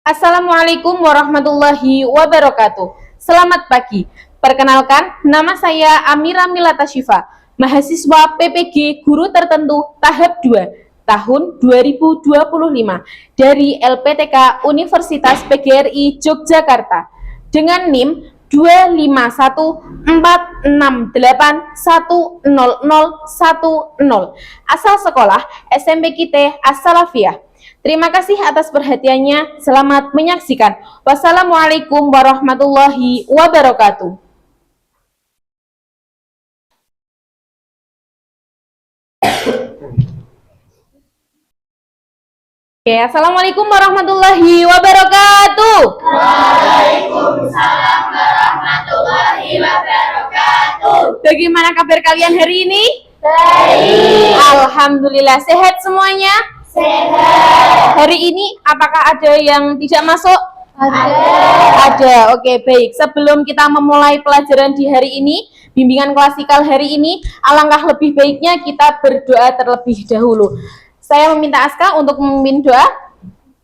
Assalamualaikum warahmatullahi wabarakatuh. Selamat pagi. Perkenalkan, nama saya Amira Milata Syifa, mahasiswa PPG Guru Tertentu tahap 2 tahun 2025 dari LPTK Universitas PGRI Yogyakarta dengan NIM 25146810010. Asal sekolah SMP Kite As-Salafiyah. Terima kasih atas perhatiannya. Selamat menyaksikan. Wassalamualaikum warahmatullahi wabarakatuh. Oke, assalamualaikum warahmatullahi wabarakatuh. Waalaikumsalam warahmatullahi wabarakatuh. Bagaimana kabar kalian hari ini? Baik. Alhamdulillah, sehat semuanya. Sehat. Hari ini apakah ada yang tidak masuk? Ada. Oke, baik. Sebelum kita memulai pelajaran di hari ini, bimbingan klasikal hari ini, alangkah lebih baiknya kita berdoa terlebih dahulu. Saya meminta Aska untuk memimpin doa.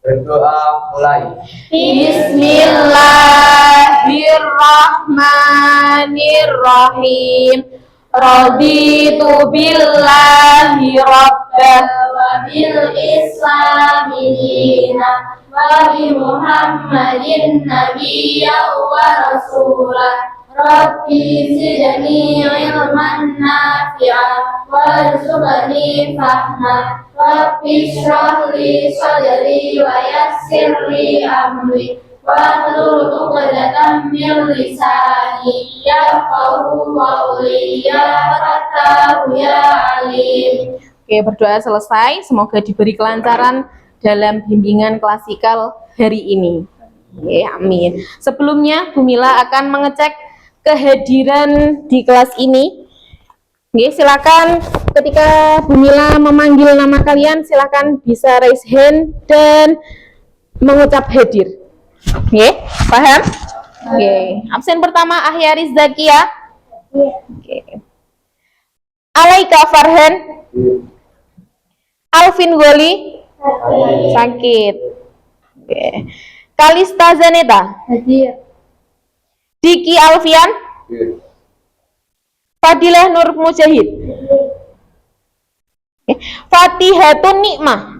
Berdoa mulai. Bismillahirrahmanirrahim. Raditu billahi rabbah Wa bil islami dina wa bi Muhammadin nabiyyan wa rasulah. Rabbi zidni ilman nafi'an warzuqni fahma. Rabbi shrah li sadri wa yassir li amri wahlul 'uqdatam min lisani yafqahu qawli ya Fattahu ya Alim. Oke, berdoa selesai. Semoga diberi kelancaran dalam bimbingan klasikal hari ini. Oke, amin. Sebelumnya, Bu Mila akan mengecek kehadiran di kelas ini. Oke, silakan ketika Bu Mila memanggil nama kalian, silakan bisa raise hand dan mengucap hadir. Oke, paham? Oke, absen pertama Ahyaris Zakia. Oke. Alaika Farhan. Alvin Goli sakit. Oke. Kalista Zaneta. Hadir. Diki Alfian. Fadilah Nur Mujahid. Fatihatun Nikmah.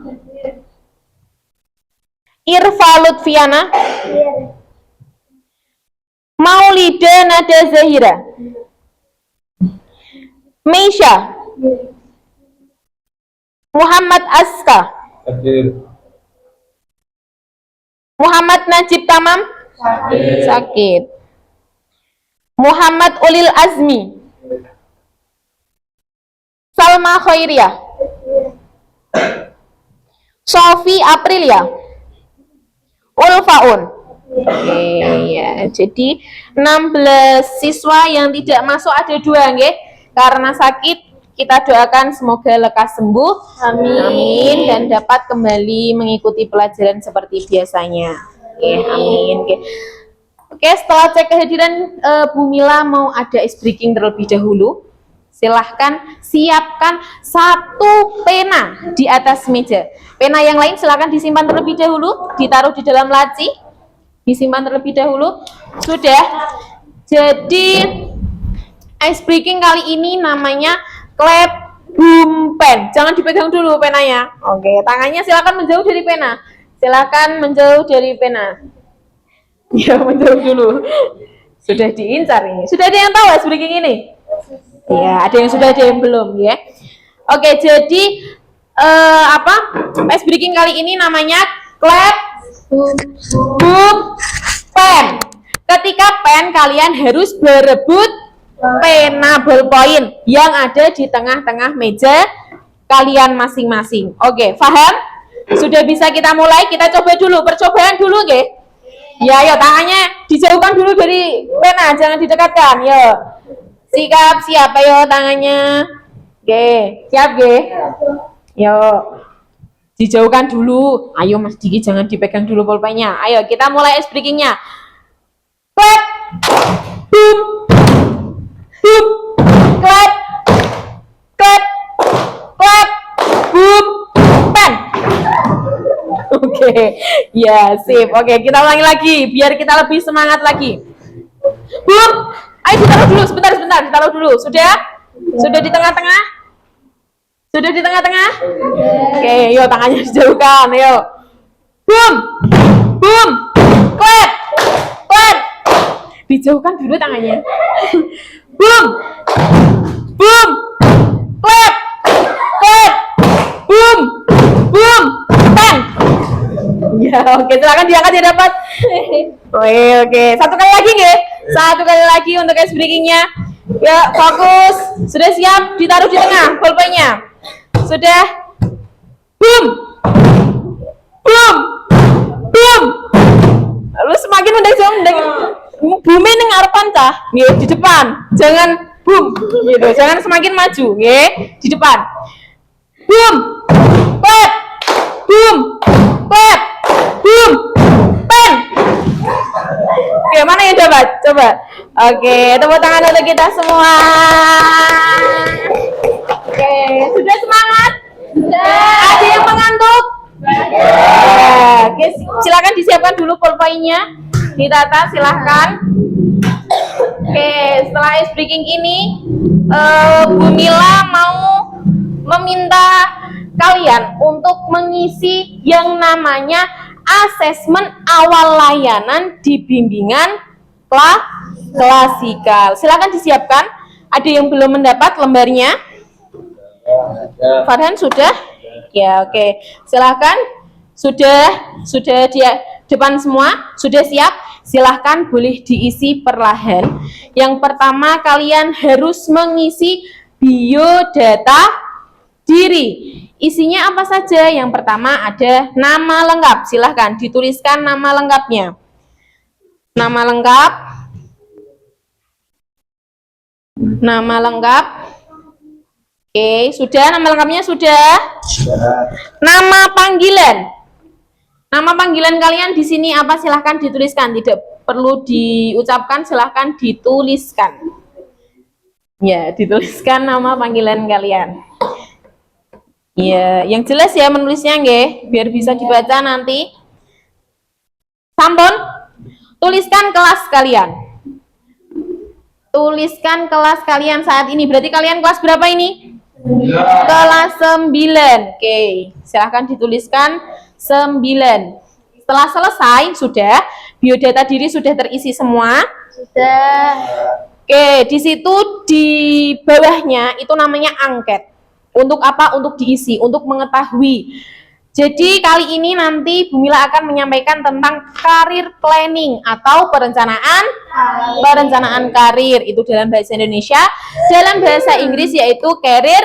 Irfa Lutfiana. Maulida Nada Zahira. Meisha. Muhammad Aska. Hadir. Muhammad Najib Tamam. Sakit. Muhammad Ulil Azmi. Salma Khairiyah. Sofi Aprilia. Ulfaun. Oke, ya. Jadi 16 siswa yang tidak masuk ada 2, nggih. Karena sakit, kita doakan semoga lekas sembuh. Amin. Dan dapat kembali mengikuti pelajaran seperti biasanya. Oke, amin. Oke, setelah cek kehadiran, Bu Mila mau ada ice breaking terlebih dahulu. Silahkan siapkan 1 pena di atas meja. Pena yang lain silahkan disimpan terlebih dahulu, ditaruh di dalam laci, disimpan terlebih dahulu. Sudah. Jadi ice breaking kali ini namanya clap boom pen. Jangan dipegang dulu penanya. Oke, tangannya silakan menjauh dari pena. Silakan menjauh dari pena. Ya, menjauh dulu. Sudah diincar ini. Sudah ada yang tahu ice breaking ini? Ya, ada yang sudah, ada yang belum, ya. Oke, jadi ice breaking kali ini namanya clap boom pen. Ketika pen, kalian harus berebut pena ballpoint yang ada di tengah-tengah meja kalian masing-masing. Oke, paham? Sudah bisa kita mulai? Kita coba dulu, percobaan dulu, nggih. Ya, ayo tangannya dijauhkan dulu dari pena, jangan didekatkan. Yo. Sikap, siap, ayo tangannya. Oke, siap, nggih. Yo. Dijauhkan dulu. Ayo Mas Diki, jangan dipegang dulu pulpennya. Ayo kita mulai ice breaking-nya. Clap. Boom. Boom. Clap. Clap. Clap. Boom. Pen. Oke. Oke, ya sip. Oke, kita ulangi lagi biar kita lebih semangat lagi. Bum, ayo ditaruh dulu, sebentar, ditaruh dulu. Sudah? Sudah di tengah-tengah? Sudah di tengah-tengah? Oke, yuk tangannya dijauhkan, yuk. Bum, bum, clap, clap. Dijauhkan dulu tangannya. Bum, bum, clap, clap, bum, bum, bang. Ya, oke, silakan diangkat ya dapat. Oke, satu kali lagi nggih? Satu kali lagi untuk ice breakingnya. Ya, fokus. Sudah siap? Ditaruh di tengah bolpennya. Sudah. Boom. Boom. Boom. Lalu semakin mendeng bumi ning ngarepan tah, nggih, di depan. Jangan boom gitu. Jangan semakin maju, nggih, di depan. Boom. Clap. Boom. Clap. Boom. Bang. Oke, mana yang dapat? Coba. Oke, tepuk tangan untuk kita semua. Oke, sudah semangat? Sudah. Ada yang mengantuk? Oke, silakan disiapkan dulu pulpennya. Ditata, silahkan. Oke, setelah ice breaking ini, Bu Mila mau meminta kalian untuk mengisi yang namanya asesmen awal layanan di bimbingan klasikal. Silakan disiapkan. Ada yang belum mendapat lembarnya? Farhan sudah? Ya, oke. Silakan. Sudah di depan semua? Sudah siap? Silahkan boleh diisi perlahan. Yang pertama kalian harus mengisi biodata diri. Isinya apa saja? Yang pertama ada nama lengkap. Silahkan dituliskan nama lengkapnya. Nama lengkap. Nama lengkap. Oke, sudah nama lengkapnya sudah. Nama panggilan. Nama panggilan kalian di sini apa? Silahkan dituliskan. Tidak perlu diucapkan, silahkan dituliskan. Ya, dituliskan nama panggilan kalian. Ya, yang jelas ya menulisnya nggih, biar bisa dibaca nanti. Sampun, tuliskan kelas kalian. Tuliskan kelas kalian saat ini. Berarti kalian kelas berapa ini? Kelas 9. Oke, silahkan dituliskan 9. Setelah selesai, sudah, biodata diri sudah terisi semua? Sudah. Oke, di situ di bawahnya itu namanya angket. Untuk apa? Untuk diisi, untuk mengetahui. Jadi kali ini nanti Bu Mila akan menyampaikan tentang career planning atau perencanaan karir. Itu dalam bahasa Indonesia. Dalam bahasa Inggris yaitu career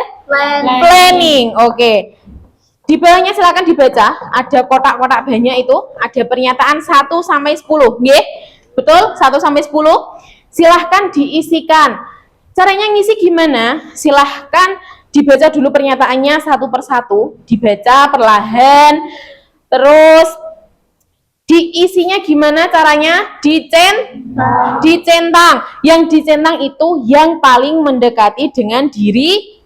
planning. Oke. Di bawahnya silakan dibaca. Ada kotak-kotak banyak itu. Ada pernyataan 1 sampai 10. Nggih? Betul? 1 sampai 10. Silahkan diisikan. Caranya ngisi gimana? Silahkan dibaca dulu pernyataannya satu persatu, dibaca perlahan, terus diisinya gimana caranya? Dicentang. Yang dicentang itu yang paling mendekati dengan diri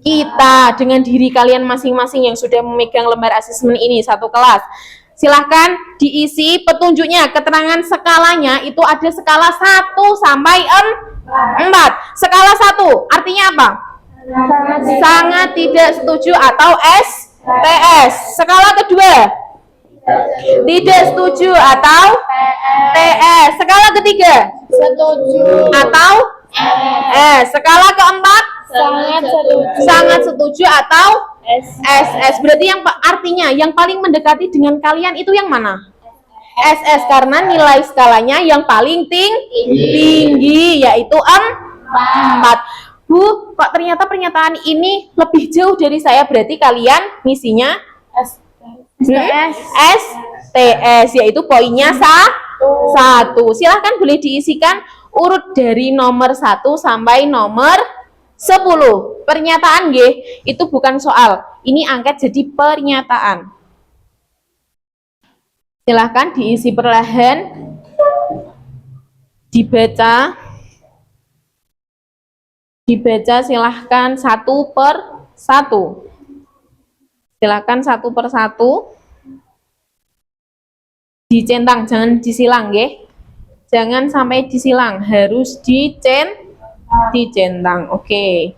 kita, dengan diri kalian masing-masing yang sudah memegang lembar asesmen ini satu kelas. Silahkan diisi petunjuknya, keterangan skalanya itu ada skala 1 sampai 4. Skala 1 artinya apa? Sangat tidak setuju atau STS. Skala kedua, tidak setuju atau TS. Skala ketiga, Setuju. atau skala keempat, sangat setuju atau SS. Berarti yang artinya yang paling mendekati dengan kalian itu yang mana? SS, karena nilai skalanya yang paling tinggi yaitu 4. Bu, kok ternyata pernyataan ini lebih jauh dari saya, berarti kalian misinya STS, yaitu poinnya 1. Silahkan boleh diisikan urut dari nomor 1 sampai nomor 10. Pernyataan nggih, itu bukan soal. Ini angket jadi pernyataan. Silahkan diisi perlahan. Dibaca silahkan 1 per 1. Silahkan 1 per 1. Dicentang, jangan disilang nggih. Jangan sampai disilang, harus dicentang. Oke.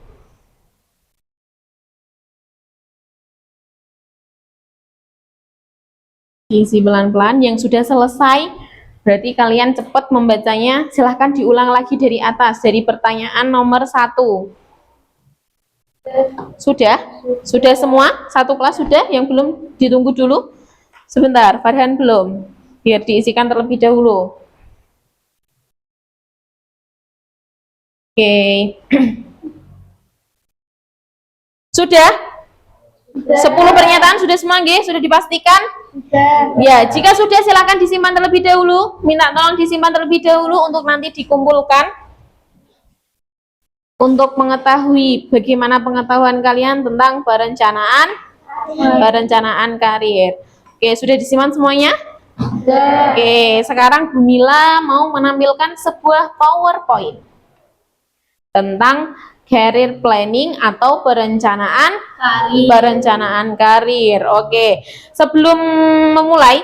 Isi pelan-pelan. Yang sudah selesai, berarti kalian cepat membacanya. Silahkan diulang lagi dari atas, dari pertanyaan nomor 1. Sudah? Sudah semua? Satu kelas sudah? Yang belum ditunggu dulu? Sebentar, Farhan belum. Biar diisikan terlebih dahulu. Oke. Sudah? 10 pernyataan sudah semua nggih? Sudah dipastikan? Sudah. Ya, jika sudah silakan disimpan terlebih dahulu. Minta tolong disimpan terlebih dahulu untuk nanti dikumpulkan. Untuk mengetahui bagaimana pengetahuan kalian tentang perencanaan karir. Oke, sudah disimpan semuanya? Sudah. Oke, sekarang Bu Mila mau menampilkan sebuah PowerPoint tentang career planning atau perencanaan karir. Oke, sebelum memulai,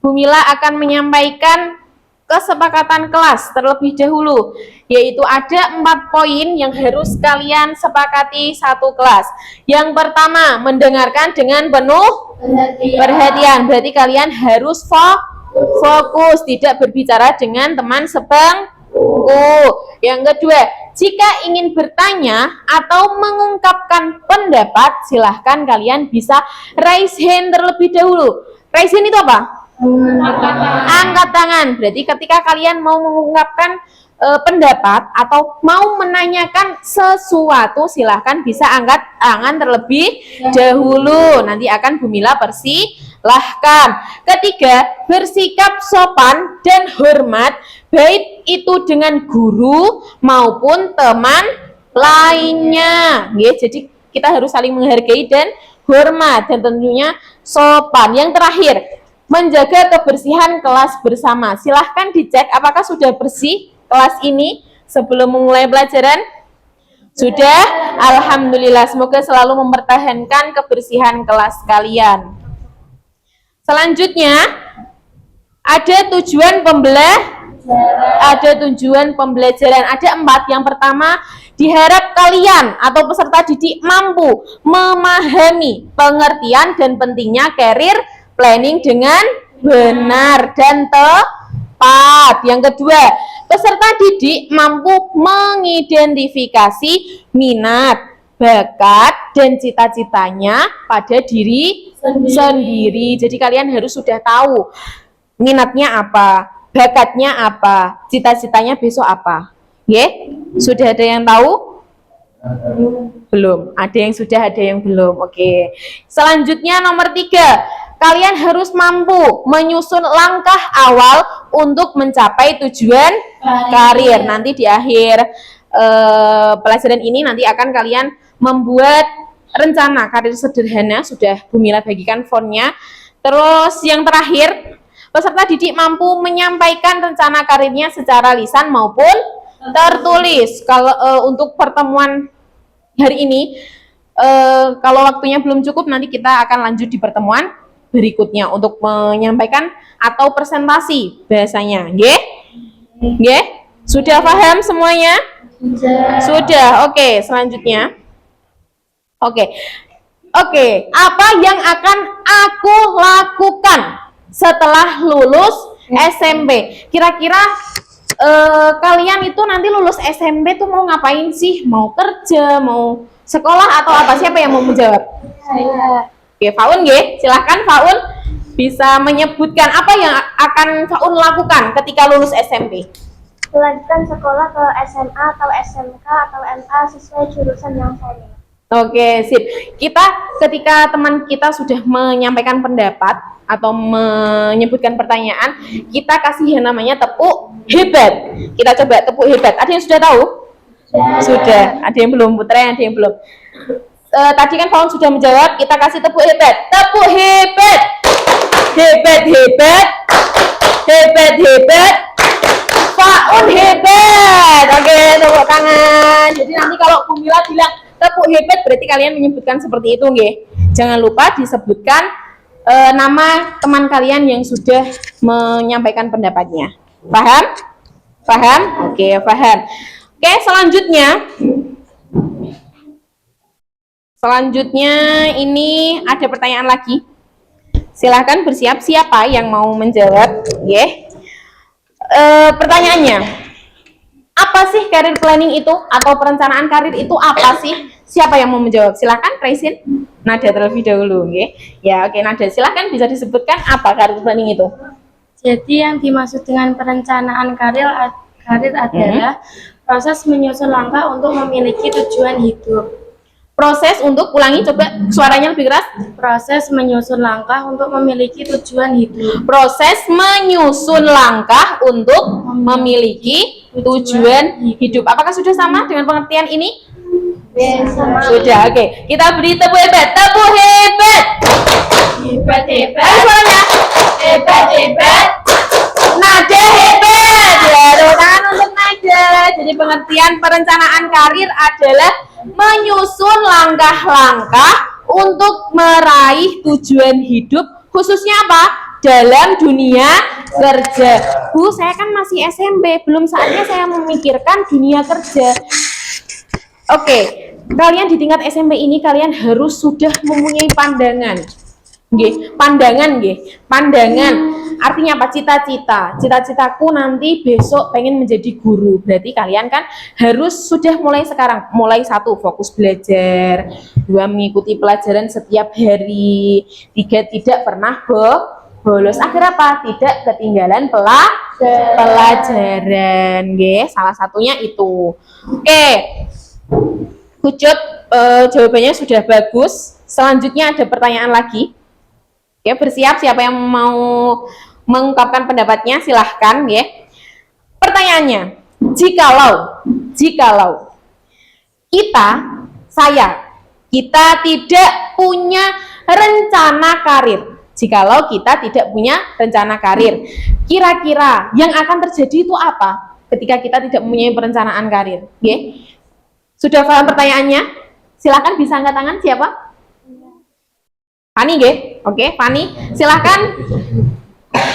Bu Mila akan menyampaikan kesepakatan kelas terlebih dahulu, yaitu ada 4 poin yang harus kalian sepakati satu kelas. Yang pertama, mendengarkan dengan penuh perhatian. Berarti kalian harus fokus, tidak berbicara dengan teman sebangku. Yang kedua, jika ingin bertanya atau mengungkapkan pendapat, silahkan kalian bisa raise hand terlebih dahulu. Raise hand itu apa? Angkat tangan. Berarti ketika kalian mau mengungkapkan pendapat atau mau menanyakan sesuatu, silahkan bisa angkat tangan terlebih dahulu. Nanti akan Bu Mila persilahkan. Ketiga, bersikap sopan dan hormat, baik itu dengan guru maupun teman lainnya. Jadi kita harus saling menghargai dan hormat, dan tentunya sopan. Yang terakhir, menjaga kebersihan kelas bersama. Silahkan dicek apakah sudah bersih kelas ini sebelum memulai pelajaran. Sudah? Alhamdulillah. Semoga selalu mempertahankan kebersihan kelas kalian. Selanjutnya, ada tujuan pembelajaran. Ada 4. Yang pertama, diharap kalian atau peserta didik mampu memahami pengertian dan pentingnya career planning dengan benar dan tepat. Yang kedua, peserta didik mampu mengidentifikasi minat, bakat, dan cita-citanya pada diri sendiri. Jadi kalian harus sudah tahu minatnya apa, bakatnya apa, cita-citanya besok apa. Sudah ada yang tahu? Belum. Ada yang sudah, ada yang belum. Oke. Selanjutnya nomor 3. Kalian harus mampu menyusun langkah awal untuk mencapai tujuan karir. Nanti di akhir pelajaran ini nanti akan kalian membuat rencana karir sederhana. Sudah Bu Mila bagikan fontnya. Terus yang terakhir, peserta didik mampu menyampaikan rencana karirnya secara lisan maupun tertulis. Kalau untuk pertemuan hari ini, kalau waktunya belum cukup, nanti kita akan lanjut di pertemuan berikutnya untuk menyampaikan atau presentasi bahasanya. Sudah paham semuanya? Sudah. Oke, selanjutnya. Oke, apa yang akan aku lakukan setelah lulus SMP? Kira-kira kalian itu nanti lulus SMP tuh mau ngapain sih? Mau kerja, mau sekolah, atau apa? Siapa yang mau menjawab? Oke, Faun, silahkan Faun bisa menyebutkan apa yang akan Faun lakukan ketika lulus SMP. Melanjutkan sekolah ke SMA atau SMK atau MA sesuai jurusan yang saya. Oke, sip. Kita ketika teman kita sudah menyampaikan pendapat atau menyebutkan pertanyaan, kita kasih yang namanya tepuk hebat. Kita coba tepuk hebat. Ada yang sudah tahu? Sudah. Ada yang belum? Putra, ada yang belum? Tadi kan Faun sudah menjawab, kita kasih tepuk hebat. Tepuk hebat. Hebat. Faun hebat. Oke, tepuk tangan. Jadi nanti kalau Bu Mila bilang tepuk hebat, berarti kalian menyebutkan seperti itu, Jangan lupa disebutkan nama teman kalian yang sudah menyampaikan pendapatnya. Paham? Paham? Oke, paham. Oke, selanjutnya ini ada pertanyaan lagi. Silahkan bersiap, siapa yang mau menjawab? Pertanyaannya, apa sih career planning itu atau perencanaan karir itu apa sih? Siapa yang mau menjawab? Silahkan, Raisin. Nada terlebih dahulu, ya. Oke, Nada, silahkan bisa disebutkan apa career planning itu? Jadi yang dimaksud dengan perencanaan karir adalah proses menyusun langkah untuk memiliki tujuan hidup. Proses untuk, ulangi coba suaranya lebih keras. Proses menyusun langkah untuk memiliki tujuan hidup. Proses menyusun langkah untuk memiliki tujuan hidup. Apakah sudah sama dengan pengertian ini? Sama. Sudah, oke. Kita beri tepuk hebat. Tepuk hebat. Hebat, hebat. Ayo suaranya. Hebat, hebat. Nada hebat. Ya, tepuk tangan untuk Nada. Jadi pengertian perencanaan karir adalah menyusun langkah-langkah untuk meraih tujuan hidup, khususnya apa? Dalam dunia kerja. Bu, saya kan masih SMP, belum saatnya saya memikirkan dunia kerja. Oke, kalian di tingkat SMP ini kalian harus sudah mempunyai pandangan. Pandangan. Artinya apa? Cita-cita. Cita-citaku nanti besok pengen menjadi guru. Berarti kalian kan harus sudah mulai sekarang. Mulai 1, fokus belajar. 2, mengikuti pelajaran setiap hari. 3, tidak pernah bolos. Akhir apa? Tidak ketinggalan pelajaran. Salah satunya itu. Oke. Kucut, jawabannya sudah bagus. Selanjutnya ada pertanyaan lagi. Ya, bersiap siapa yang mau mengungkapkan pendapatnya, silahkan Pertanyaannya, jikalau kita tidak punya rencana karir. Jikalau kita tidak punya rencana karir, kira-kira yang akan terjadi itu apa ketika kita tidak mempunyai perencanaan karir? Sudah paham pertanyaannya? Silahkan bisa angkat tangan siapa? Fani, Oke, Fani, silahkan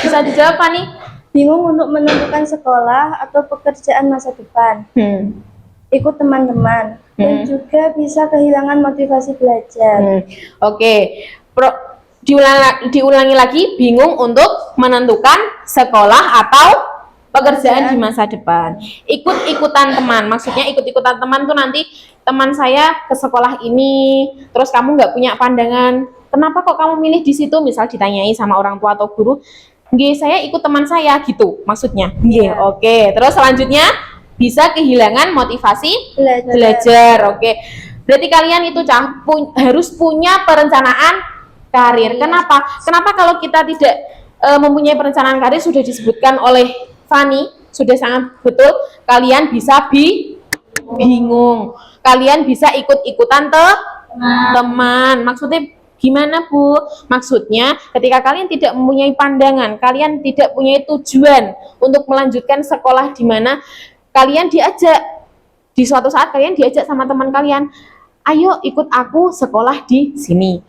bisa dijawab, Fani. Bingung untuk menentukan sekolah atau pekerjaan masa depan. Ikut teman-teman dan juga bisa kehilangan motivasi belajar. Oke. Diulangi lagi, bingung untuk menentukan sekolah atau pekerjaan di masa depan. Ikut-ikutan teman, maksudnya ikut-ikutan teman tuh nanti teman saya ke sekolah ini, terus kamu nggak punya pandangan, kenapa kok kamu milih di situ? Misal ditanyai sama orang tua atau guru, saya ikut teman saya gitu, maksudnya. Oke. Terus selanjutnya bisa kehilangan motivasi belajar. Oke. Berarti kalian itu harus punya perencanaan karir. Kenapa? Kenapa kalau kita tidak mempunyai perencanaan karir, sudah disebutkan oleh Fani, sudah sangat betul, kalian bisa bingung. Kalian bisa ikut-ikutan teman. Maksudnya gimana, Bu? Maksudnya ketika kalian tidak mempunyai pandangan, kalian tidak punya tujuan untuk melanjutkan sekolah di mana kalian diajak, di suatu saat kalian diajak sama teman kalian, ayo ikut aku sekolah di sini.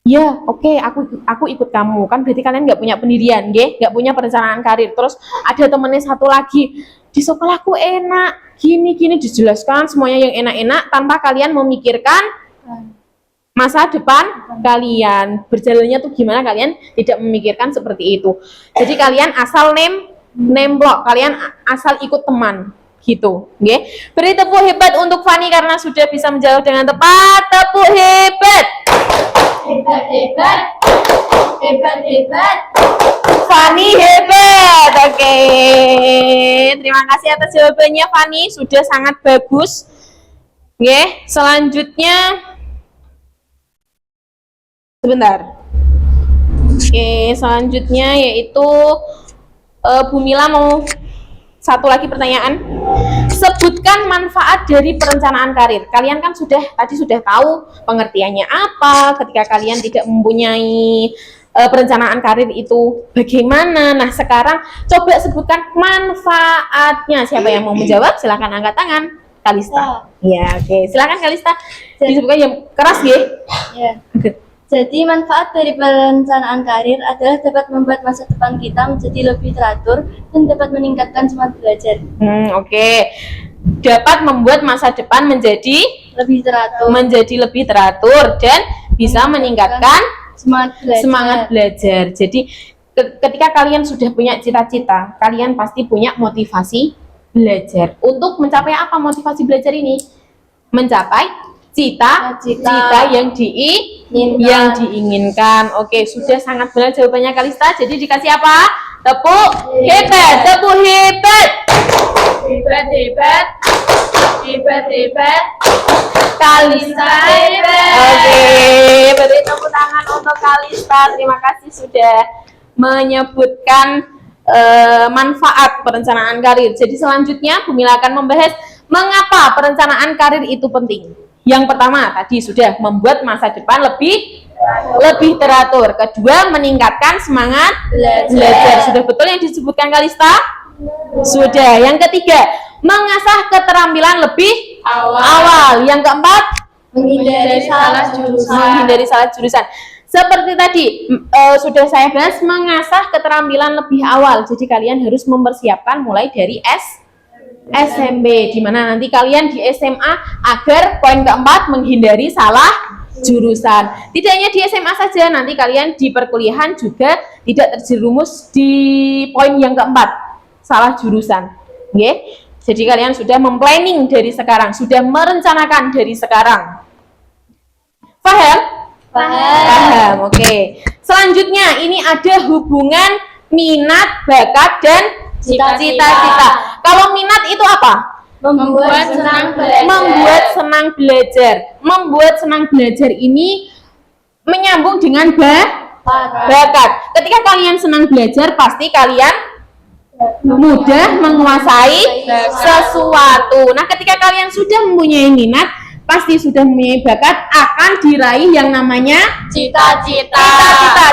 Ya, oke, aku ikut kamu. Kan berarti kalian nggak punya pendirian, nggak punya perencanaan karir. Terus ada temennya satu lagi, di sekolahku enak, gini dijelaskan semuanya yang enak-enak tanpa kalian memikirkan masa depan kalian. Berjalannya tuh gimana, kalian tidak memikirkan seperti itu. Jadi kalian asal nemplok, kalian asal ikut teman gitu, Beri tepuk hebat untuk Fani karena sudah bisa menjawab dengan tepat. Tepuk hebat. Hebat. Fani hebat. Oke. Terima kasih atas jawabannya, Fani, sudah sangat bagus. Selanjutnya sebentar. Selanjutnya yaitu Bu Mila mau satu lagi pertanyaan. Sebutkan manfaat dari perencanaan karir. Kalian kan tadi sudah tahu pengertiannya apa ketika kalian tidak mempunyai perencanaan karir itu bagaimana. Nah, sekarang coba sebutkan manfaatnya. Siapa yang mau menjawab? Silahkan angkat tangan. Kalista. Ya, oke. Silahkan Kalista. Disebutkan yang keras, Jadi manfaat dari perencanaan karir adalah dapat membuat masa depan kita menjadi lebih teratur dan dapat meningkatkan semangat belajar. Oke. Dapat membuat masa depan menjadi lebih teratur dan bisa meningkatkan semangat belajar. Jadi ketika kalian sudah punya cita-cita, kalian pasti punya motivasi belajar. Untuk mencapai apa motivasi belajar ini? Mencapai cita-cita yang diinginkan. Oke, sudah sangat benar jawabannya Kalista. Jadi dikasih apa? Tepuk hebat, tepuk hebat. Hebat. Kalista hebat. Oke, beri tepuk tangan untuk Kalista. Terima kasih sudah menyebutkan manfaat perencanaan karir. Jadi selanjutnya Bumila akan membahas mengapa perencanaan karir itu penting. Yang pertama tadi sudah membuat masa depan lebih teratur. Kedua, meningkatkan semangat belajar. Sudah betul yang disebutkan Kalista? Sudah. Yang ketiga, mengasah keterampilan lebih awal. Yang keempat, menghindari salah jurusan. Seperti tadi sudah saya bahas, mengasah keterampilan lebih awal. Jadi kalian harus mempersiapkan mulai dari SMP, di mana nanti kalian di SMA agar poin keempat menghindari salah jurusan. Tidak hanya di SMA saja, nanti kalian di perkuliahan juga tidak terjerumus di poin yang keempat, salah jurusan. Oke? Jadi kalian sudah memplanning dari sekarang, sudah merencanakan dari sekarang. Paham? Paham. Oke. Selanjutnya ini ada hubungan minat, bakat, dan cita-cita. Kalau minat itu apa? Membuat senang belajar. Membuat senang belajar ini menyambung dengan bakat. Ketika kalian senang belajar, pasti kalian mudah menguasai sesuatu. Nah, ketika kalian sudah mempunyai minat, pasti sudah mempunyai bakat, akan diraih yang namanya cita-cita.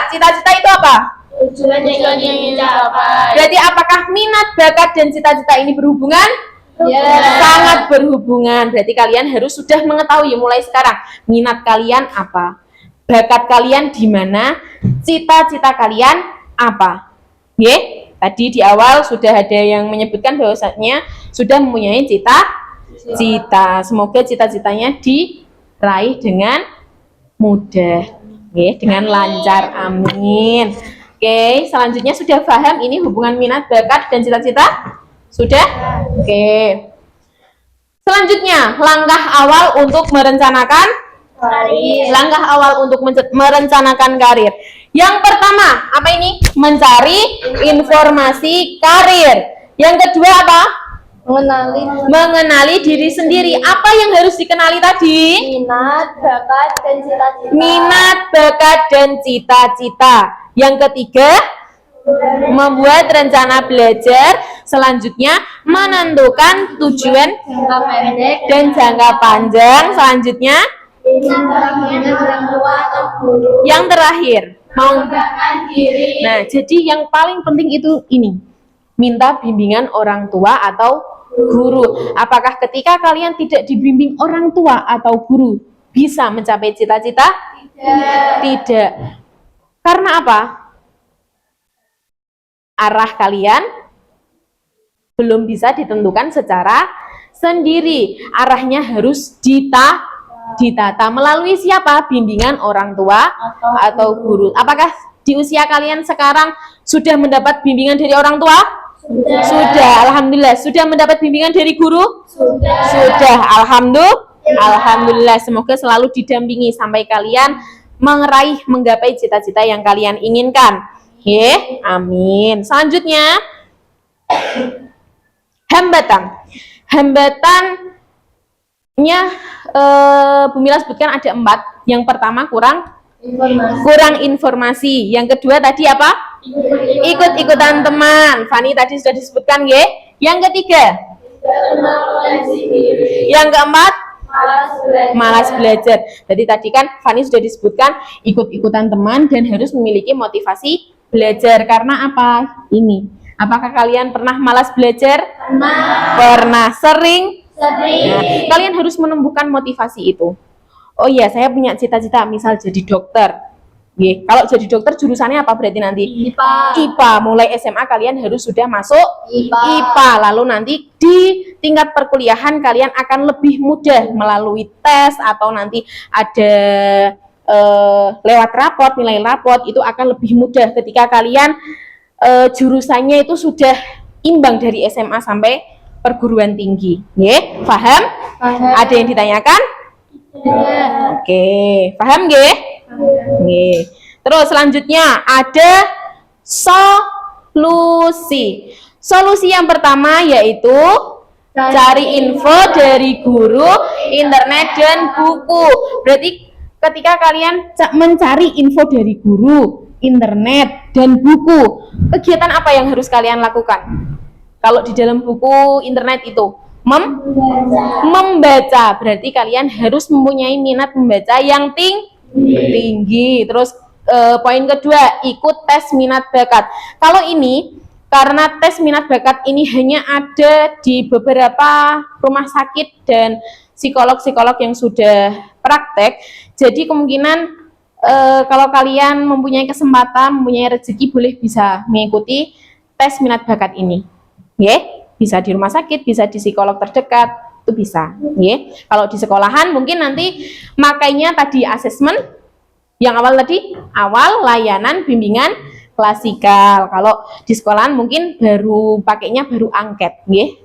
Cita-cita itu apa? tujuan yang ingin dicapai. Berarti apakah minat, bakat, dan cita-cita ini berhubungan? Sangat berhubungan. Berarti kalian harus sudah mengetahui mulai sekarang minat kalian apa, bakat kalian di mana, cita-cita kalian apa. Tadi di awal sudah ada yang menyebutkan bahwasanya sudah mempunyai cita-cita. Semoga cita-citanya diraih dengan mudah, dengan lancar. Amin. Oke, selanjutnya sudah paham ini hubungan minat, bakat, dan cita-cita? Sudah? Oke. Selanjutnya, langkah awal untuk merencanakan karir. Yang pertama, apa ini? Mencari informasi karir. Yang kedua apa? Mengenali diri sendiri. Apa yang harus dikenali tadi? Minat, bakat, dan cita-cita. Yang ketiga, membuat rencana belajar. Selanjutnya, menentukan tujuan jangka pendek dan jangka panjang. Selanjutnya, yang terakhir, mengembangkan diri. Nah, jadi yang paling penting itu ini. Minta bimbingan orang tua atau guru. Apakah ketika kalian tidak dibimbing orang tua atau guru bisa mencapai cita-cita? Tidak. Karena apa? Arah kalian belum bisa ditentukan secara sendiri. Arahnya harus ditata melalui siapa? Bimbingan orang tua atau guru. Apakah di usia kalian sekarang sudah mendapat bimbingan dari orang tua? Sudah. Alhamdulillah. Sudah mendapat bimbingan dari guru? Sudah. Alhamdulillah. Semoga selalu didampingi sampai kalian menggapai cita-cita yang kalian inginkan. Amin. Selanjutnya, hambatannya Bumila sebutkan ada 4. Yang pertama kurang informasi. Yang kedua tadi apa? Ikut-ikutan teman. Fani tadi sudah disebutkan, Yang ketiga, yang keempat, malas belajar. Jadi tadi kan Fani sudah disebutkan ikut-ikutan teman dan harus memiliki motivasi belajar. Karena apa? Ini. Apakah kalian pernah malas belajar? Pernah. Sering? Nah, kalian harus menumbuhkan motivasi itu. oh iya saya punya cita-cita misal jadi dokter. Nggih, kalau jadi dokter jurusannya apa berarti nanti? IPA. IPA. Mulai SMA kalian harus sudah masuk IPA. IPA. Lalu nanti di tingkat perkuliahan kalian akan lebih mudah melalui tes atau nanti ada lewat raport, nilai raport itu akan lebih mudah ketika kalian jurusannya itu sudah imbang dari SMA sampai perguruan tinggi. Nggih, paham? Paham. Ada yang ditanyakan? Ya. Oke, paham nggih? Nih, terus selanjutnya ada solusi. Solusi yang pertama yaitu cari info dari guru, internet, dan buku. Berarti ketika kalian mencari info dari guru, internet, dan buku, kegiatan apa yang harus kalian lakukan? Kalau di dalam buku, internet itu membaca. Berarti kalian harus mempunyai minat membaca yang tinggi. Terus poin kedua, ikut tes minat bakat. Kalau ini karena tes minat bakat ini hanya ada di beberapa rumah sakit dan psikolog-psikolog yang sudah praktek, jadi kemungkinan kalau kalian mempunyai kesempatan, mempunyai rezeki, boleh bisa mengikuti tes minat bakat ini. Bisa di rumah sakit, bisa di psikolog terdekat, itu bisa. Kalau di sekolahan mungkin nanti makanya tadi asesmen yang awal tadi, awal layanan bimbingan klasikal. Kalau di sekolahan mungkin baru pakainya baru angket,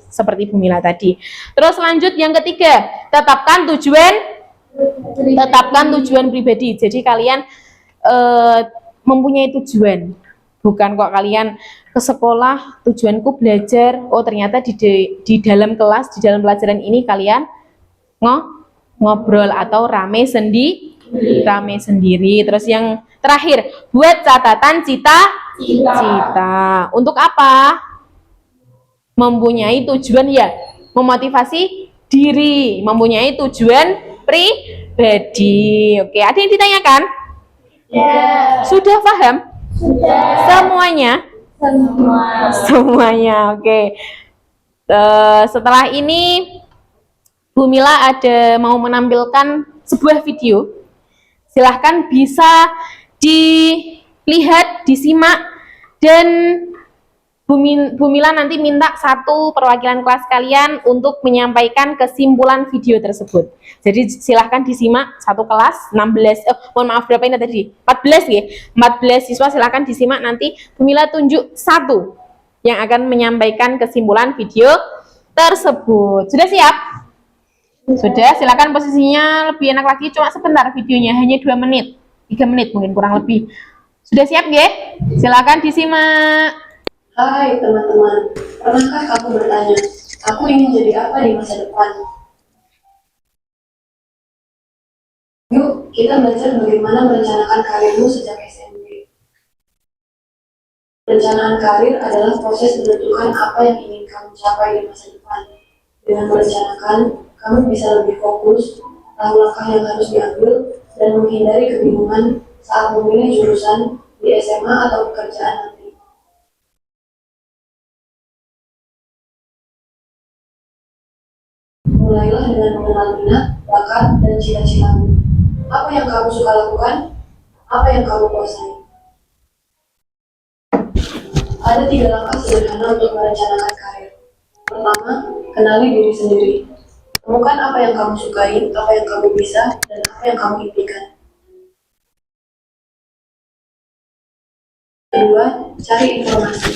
seperti Bu Mila tadi. Terus lanjut yang ketiga, tetapkan tujuan pribadi. Jadi kalian mempunyai tujuan, bukan kok kalian ke sekolah tujuanku belajar, oh ternyata di dalam kelas, di dalam pelajaran ini kalian ngobrol atau rame sendiri. Terus yang terakhir, buat catatan cita-cita. Untuk apa? Mempunyai tujuan ya, memotivasi diri, mempunyai tujuan pribadi. Oke, ada yang ditanyakan? Ya. Sudah paham? Sudah. Semuanya. Oke. Setelah ini Bu Mila ada mau menampilkan sebuah video. Silahkan bisa dilihat, disimak, dan Bu Mila nanti minta satu perwakilan kelas kalian untuk menyampaikan kesimpulan video tersebut. Jadi silahkan disimak satu kelas 16, mohon maaf berapa ini tadi? 14 ya? 14 siswa silahkan disimak, nanti Bu Mila tunjuk satu yang akan menyampaikan kesimpulan video tersebut. Sudah siap? Sudah, silakan posisinya lebih enak lagi, cuma sebentar videonya, hanya 2 menit, 3 menit mungkin kurang lebih. Sudah siap nggih? Silakan disimak. Hai teman-teman, pernahkah kamu bertanya, aku ingin jadi apa di masa depan? Yuk, kita belajar bagaimana merencanakan karirmu sejak SMP. Perencanaan karir adalah proses menentukan apa yang ingin kamu capai di masa depan. Dengan merencanakan, kamu bisa lebih fokus, tahu langkah yang harus diambil, dan menghindari kebingungan saat memilih jurusan di SMA atau pekerjaan nanti. Mulailah dengan mengenal minat, bakat, dan cita-citamu. Apa yang kamu suka lakukan? Apa yang kamu kuasai? Ada 3 langkah sederhana untuk merencanakan karir. Pertama, kenali diri sendiri. Temukan apa yang kamu sukai, apa yang kamu bisa, dan apa yang kamu impikan. Kedua, cari informasi.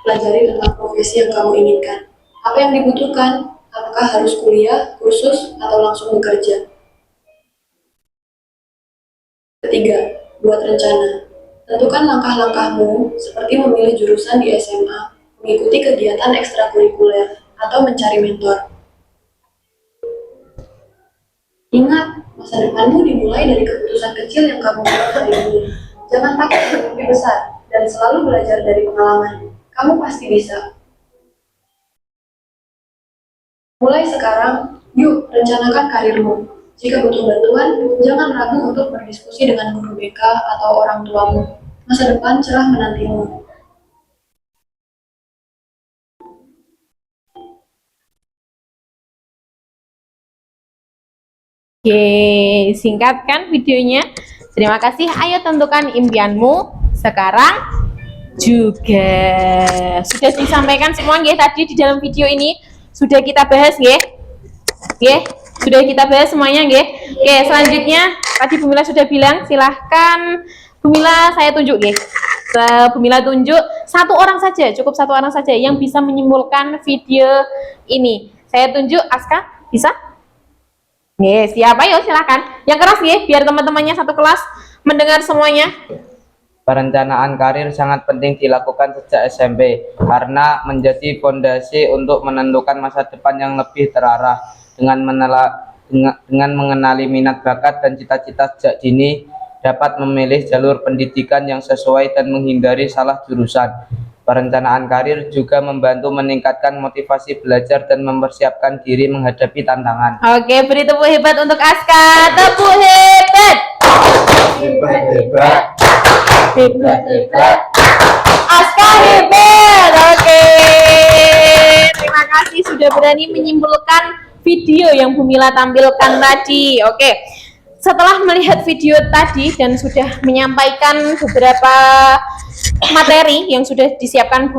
Pelajari tentang profesi yang kamu inginkan. Apa yang dibutuhkan? Apakah harus kuliah, kursus, atau langsung bekerja? Ketiga, buat rencana. Tentukan langkah-langkahmu seperti memilih jurusan di SMA, mengikuti kegiatan ekstrakurikuler, atau mencari mentor. Ingat, masa depanmu dimulai dari keputusan kecil yang kamu buat hari ini. Jangan takut bermimpi besar, dan selalu belajar dari pengalaman. Kamu pasti bisa. Mulai sekarang, yuk rencanakan karirmu. Jika butuh bantuan, jangan ragu untuk berdiskusi dengan guru BK atau orang tuamu. Masa depan cerah menantimu. Oke, singkat kan videonya? Terima kasih. Ayo tentukan impianmu sekarang juga. Sudah disampaikan semua nggih tadi di dalam video ini? Sudah kita bahas nggih? Nggih, sudah kita bahas semuanya nggih? Oke, selanjutnya tadi Bu Mila sudah bilang, silahkan Bu Mila saya tunjuk nggih. Bu Mila tunjuk satu orang saja, cukup satu orang saja yang bisa menyimpulkan video ini. Saya tunjuk Aska, bisa? Yes, siapa? Ayo silakan. Yang keras ya, biar teman-temannya satu kelas mendengar semuanya. Perencanaan karir sangat penting dilakukan sejak SMP karena menjadi fondasi untuk menentukan masa depan yang lebih terarah. Dengan mengenali minat bakat dan cita-cita sejak dini, dapat memilih jalur pendidikan yang sesuai dan menghindari salah jurusan. Perencanaan karir juga membantu meningkatkan motivasi belajar dan mempersiapkan diri menghadapi tantangan. Oke, beri tepuk hebat untuk Aska. Tepuk hebat. Hebat. Hebat. Aska hebat. Oke. Terima kasih sudah berani menyimpulkan video yang Bu Mila tampilkan tadi. Oke. Setelah melihat video tadi dan sudah menyampaikan beberapa materi yang sudah disiapkan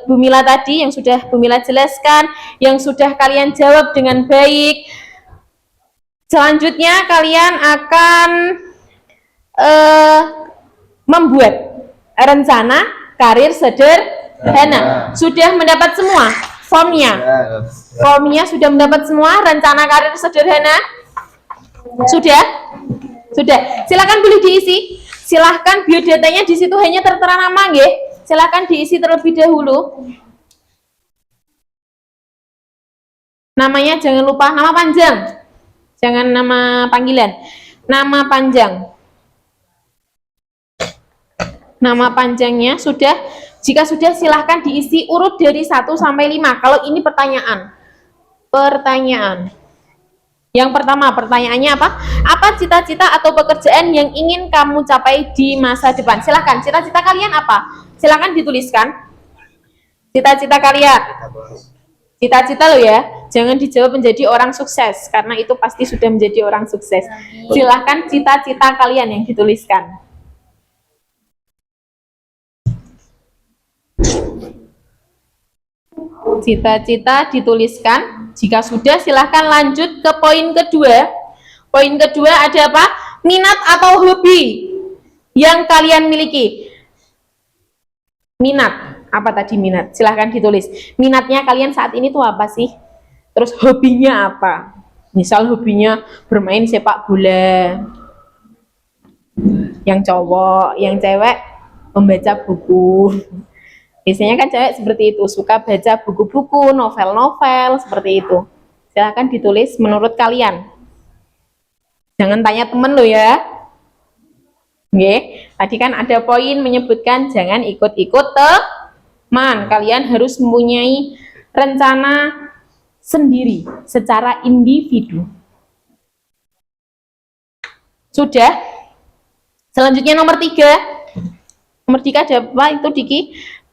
Bu Mila tadi, yang sudah Bu Mila jelaskan, yang sudah kalian jawab dengan baik, selanjutnya kalian akan membuat rencana karir sederhana. Sudah mendapat semua formnya? Formnya sudah mendapat semua, rencana karir sederhana? Sudah? Sudah. Silakan boleh diisi. Silahkan biodatanya di situ hanya tertera nama, nggih. Silahkan diisi terlebih dahulu. Namanya jangan lupa nama panjang, jangan nama panggilan. Nama panjang. Nama panjangnya sudah. Jika sudah, silahkan diisi urut dari 1 sampai 5. Kalau ini pertanyaan. Pertanyaan. Yang pertama, pertanyaannya apa? Apa cita-cita atau pekerjaan yang ingin kamu capai di masa depan? Silahkan, cita-cita kalian apa? Silahkan dituliskan. Cita-cita kalian. Cita-cita lo ya, jangan dijawab menjadi orang sukses, karena itu pasti sudah menjadi orang sukses. Silahkan cita-cita kalian yang dituliskan. Cita-cita dituliskan. Jika sudah, silahkan lanjut ke poin kedua. Poin kedua ada apa? Minat atau hobi yang kalian miliki. Minat. Apa tadi minat? Silahkan ditulis. Minatnya kalian saat ini tuh apa sih? Terus hobinya apa? Misal hobinya bermain sepak bola. Yang cowok, yang cewek membaca buku. Biasanya kan cewek seperti itu, suka baca buku-buku, novel-novel, seperti itu. Silahkan ditulis menurut kalian. Jangan tanya temen lo ya. Oke, tadi kan ada poin menyebutkan jangan ikut-ikut teman. Kalian harus mempunyai rencana sendiri, secara individu. Sudah? Selanjutnya nomor 3. Nomor 3 ada apa itu, Diki?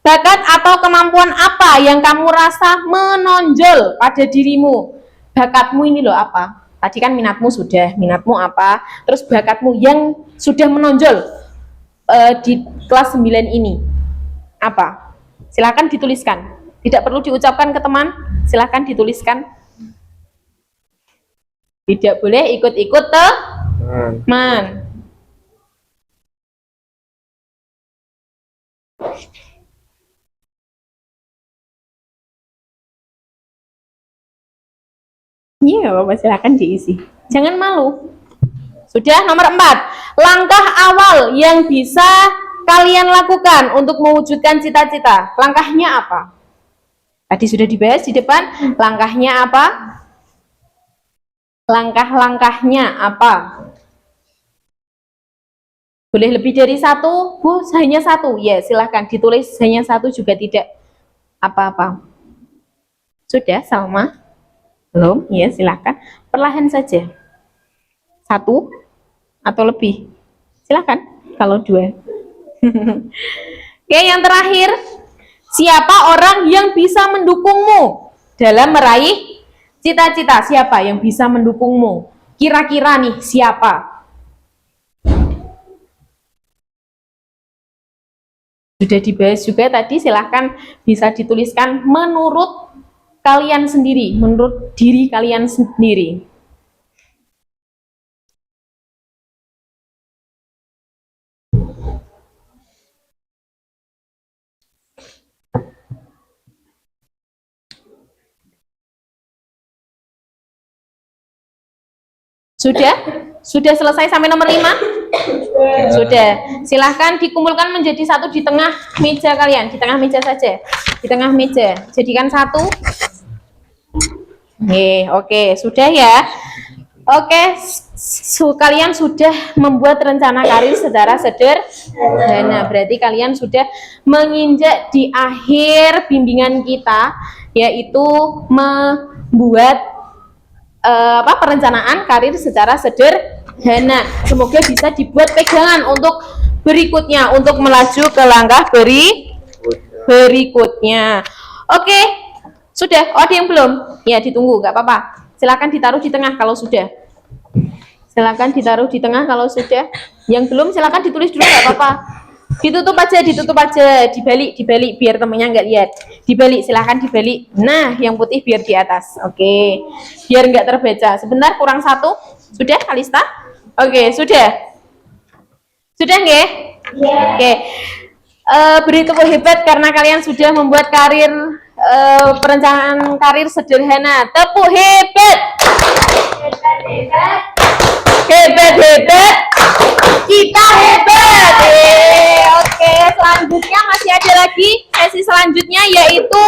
Bakat atau kemampuan apa yang kamu rasa menonjol pada dirimu? Bakatmu ini loh apa? Tadi kan minatmu sudah, minatmu apa? Terus bakatmu yang sudah menonjol di kelas 9 ini apa? Silakan dituliskan. Tidak perlu diucapkan ke teman, silakan dituliskan. Tidak boleh ikut-ikut teman. Iya, Bapak, silakan diisi. Jangan malu. Sudah, nomor 4. Langkah awal yang bisa kalian lakukan untuk mewujudkan cita-cita. Langkahnya apa? Tadi sudah dibahas di depan. Langkahnya apa? Langkah-langkahnya apa? Boleh lebih dari 1? Bu, hanya 1. Ya, silahkan ditulis hanya 1 juga tidak apa-apa. Sudah, Salma? Belum? Ya, silakan. Perlahan saja. 1 atau lebih. Silakan. Kalau 2. Oke, yang terakhir. Siapa orang yang bisa mendukungmu dalam meraih cita-cita? Siapa yang bisa mendukungmu? Kira-kira nih siapa? Sudah dibahas juga tadi, silahkan bisa dituliskan menurut kalian sendiri, menurut diri kalian sendiri. Sudah? Sudah selesai sampai nomor 5? Sudah. Silahkan dikumpulkan menjadi satu di tengah meja kalian. Di tengah meja saja. Di tengah meja. Jadikan satu. Oke. Sudah ya. Oke. Kalian sudah membuat rencana karir secara sederhana. Berarti kalian sudah menginjak di akhir bimbingan kita, yaitu membuat perencanaan karir secara sederhana. Semoga bisa dibuat pegangan untuk berikutnya, untuk melaju ke langkah berikutnya. Oke, sudah. Oh, ada yang belum? Ya, ditunggu, nggak apa-apa. Silakan ditaruh di tengah kalau sudah. Silakan ditaruh di tengah kalau sudah. Yang belum silakan ditulis dulu, nggak apa-apa. Ditutup aja, dibalik biar temennya nggak lihat. Dibalik, silahkan dibalik. Nah, yang putih biar di atas. Oke, biar nggak terbaca. Sebentar, kurang satu. Sudah, Kalista? Oke, sudah. Sudah nggak? Oke. Beri tepuk hebat karena kalian sudah membuat karir perencanaan karir sederhana. Tepuk hebat. Hebat. Kita hebat. Oke, selanjutnya masih ada lagi sesi selanjutnya, yaitu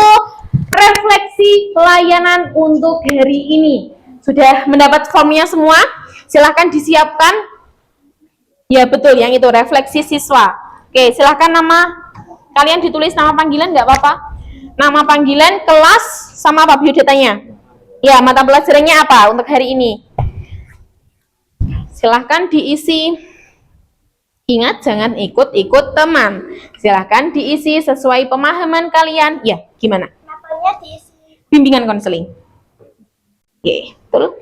refleksi pelayanan untuk hari ini. Sudah mendapat formnya semua? Silahkan disiapkan. Ya betul, yang itu refleksi siswa. Oke, silahkan nama kalian ditulis, nama panggilan nggak apa-apa. Nama panggilan, kelas, sama apa biodatanya. Ya, mata pelajarannya apa untuk hari ini. Silahkan diisi. Ingat, jangan ikut-ikut teman. Silahkan diisi sesuai pemahaman kalian. Ya, gimana? Namanya diisi. Bimbingan konseling. Oke, betul.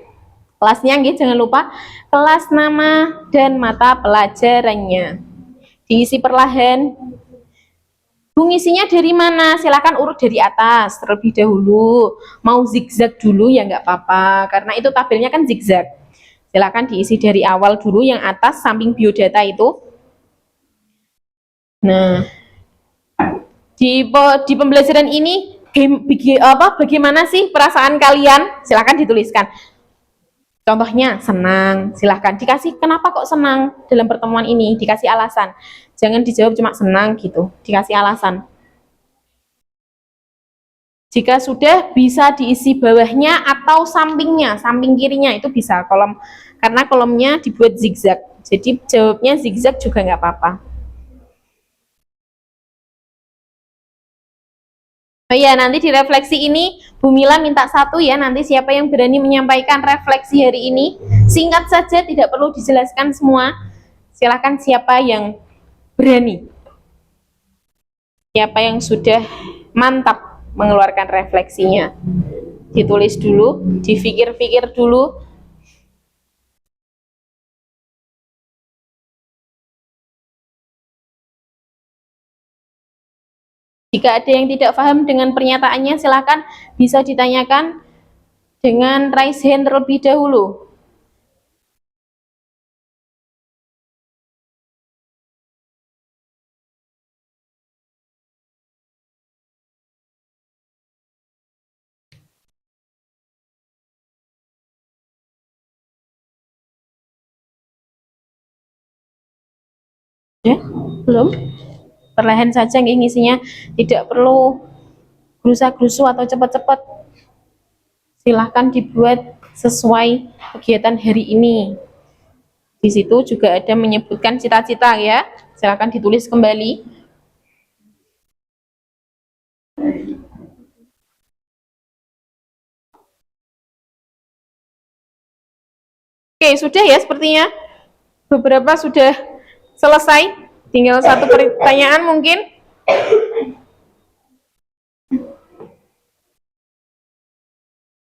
Kelasnya, jangan lupa. Kelas, nama, dan mata pelajarannya. Diisi perlahan. Ngisinya dari mana? Silahkan urut dari atas terlebih dahulu. Mau zigzag dulu ya nggak apa-apa, karena itu tabelnya kan zigzag. Silahkan diisi dari awal dulu, yang atas samping biodata itu. Nah, di pembelajaran ini bagaimana sih perasaan kalian? Silahkan dituliskan. Contohnya senang, silahkan dikasih kenapa kok senang dalam pertemuan ini, dikasih alasan. Jangan dijawab cuma senang gitu, dikasih alasan. Jika sudah, bisa diisi bawahnya atau sampingnya, samping kirinya itu bisa kolom, karena kolomnya dibuat zigzag. Jadi jawabnya zigzag juga nggak apa-apa. Oh ya, nanti di refleksi ini Bu Mila minta satu ya, nanti siapa yang berani menyampaikan refleksi hari ini. Singkat saja, tidak perlu dijelaskan semua. Silakan siapa yang berani. Siapa yang sudah mantap mengeluarkan refleksinya. Ditulis dulu, dipikir-pikir dulu. Jika ada yang tidak paham dengan pernyataannya, silakan bisa ditanyakan dengan raise hand terlebih dahulu. Ya, belum? Perlahan saja ngisinya, tidak perlu gerusa-gerusu atau cepat-cepat. Silahkan dibuat sesuai kegiatan hari ini. Di situ juga ada menyebutkan cita-cita ya. Silahkan ditulis kembali. Oke, sudah ya sepertinya. Beberapa sudah selesai. Tinggal satu pertanyaan mungkin.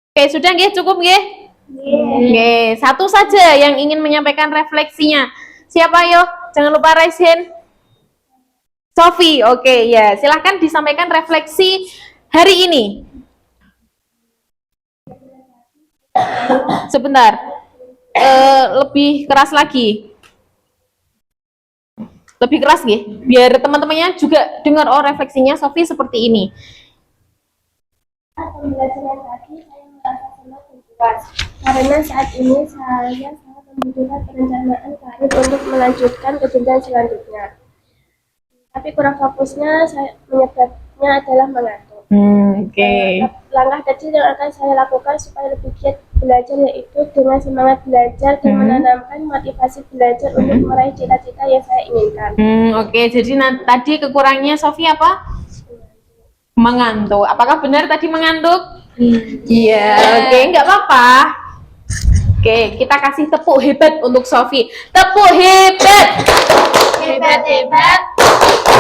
Oke, sudah nggih, cukup nggih? Oke, satu saja yang ingin menyampaikan refleksinya. Siapa yo? Jangan lupa raise hand. Sofi, oke ya. Silahkan disampaikan refleksi hari ini. Sebentar. Lebih keras lagi. Lebih keras nih, biar teman-temannya juga dengar refleksinya Sofi seperti ini. Pembelajaran tadi saya merasa senang dan puas karena saat ini saya sangat membutuhkan perencanaan karir untuk melanjutkan ke jenjang selanjutnya. Tapi kurang fokusnya menyebabnya adalah mengantuk. Oke. Langkah kecil yang akan saya lakukan supaya lebih giat belajar yaitu dengan semangat belajar dan menanamkan motivasi belajar untuk meraih cita-cita yang saya inginkan. Oke, jadi tadi kekurangannya Sofi apa? Mengantuk. Apakah benar tadi mengantuk? Iya. Oke, nggak apa-apa. Oke, kita kasih tepuk hebat untuk Sofi. Tepuk hebat. Hebat-hebat.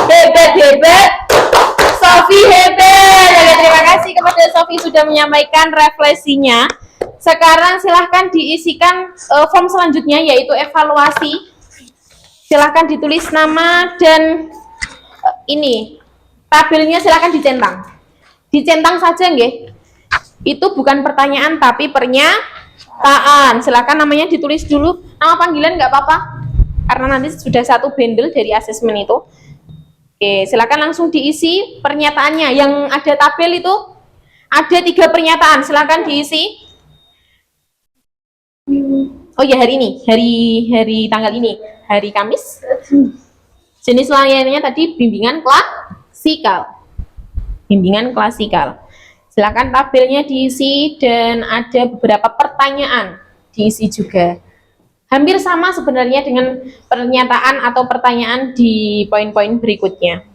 Hebat-hebat. Sofi hebat. Oke, terima kasih kepada Sofi sudah menyampaikan refleksinya. Sekarang silahkan diisikan form selanjutnya yaitu evaluasi. Silahkan ditulis nama dan ini tabelnya silahkan dicentang. Dicentang saja nggih. Itu bukan pertanyaan tapi pernyataan. Silahkan namanya ditulis dulu. Nama panggilan nggak apa-apa. Karena nanti sudah satu bundle dari asesmen itu. Oke, silakan langsung diisi pernyataannya. Yang ada tabel itu ada 3 pernyataan. Silakan diisi. Oh ya, hari ini, hari tanggal ini, hari Kamis. Jenis layanannya tadi bimbingan klasikal. Bimbingan klasikal. Silakan tabelnya diisi dan ada beberapa pertanyaan diisi juga. Hampir sama sebenarnya dengan pernyataan atau pertanyaan di poin-poin berikutnya.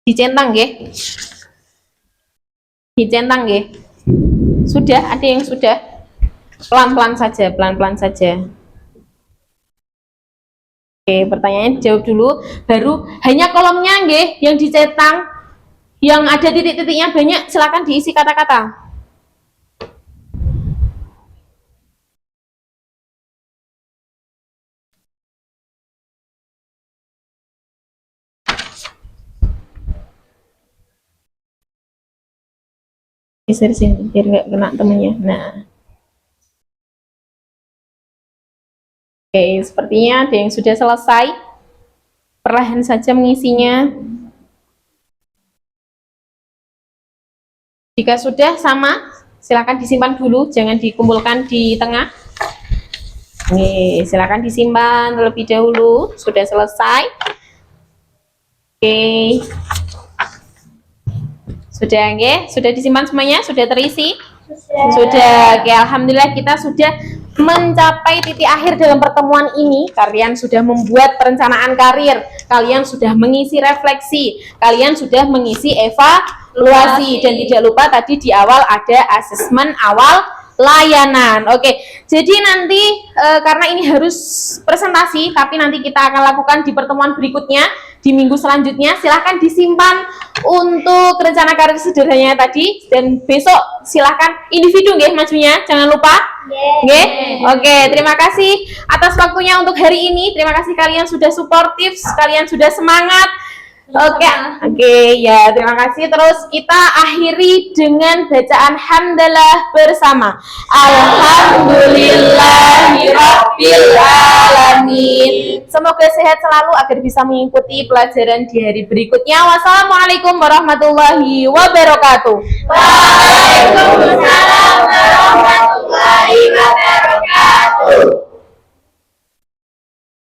Dicentang nggih? Dicentang nggih? Sudah, ada yang sudah? Pelan-pelan saja, pelan-pelan saja. Oke, pertanyaannya dijawab dulu, baru hanya kolomnya nggih yang dicentang. Yang ada titik-titiknya banyak, silakan diisi kata-kata. Geser sini biar nggak kena temennya. Nah, oke, sepertinya ada yang sudah selesai. Perlahan saja mengisinya. Jika sudah sama, silakan disimpan dulu, jangan dikumpulkan di tengah. Nih, silakan disimpan terlebih dahulu. Sudah selesai. Oke. Sudah nggih? Sudah disimpan semuanya? Sudah terisi? Sudah. Oke, alhamdulillah kita sudah mencapai titik akhir dalam pertemuan ini. Kalian sudah membuat perencanaan karir, kalian sudah mengisi refleksi, kalian sudah mengisi evaluasi, dan tidak lupa tadi di awal ada asesmen awal layanan. Oke, jadi nanti karena ini harus presentasi, tapi nanti kita akan lakukan di pertemuan berikutnya di minggu selanjutnya. Silahkan disimpan untuk rencana karir sederhananya tadi, dan besok silahkan individu nggih majunya, jangan lupa. Nggih. Oke, terima kasih atas waktunya untuk hari ini. Terima kasih kalian sudah suportif, kalian sudah semangat. Oke, ya terima kasih. Terus kita akhiri dengan bacaan hamdalah bersama. Alhamdulillahirabbil alamin. Semoga sehat selalu agar bisa mengikuti pelajaran di hari berikutnya. Wassalamualaikum warahmatullahi wabarakatuh. Waalaikumsalam warahmatullahi wabarakatuh.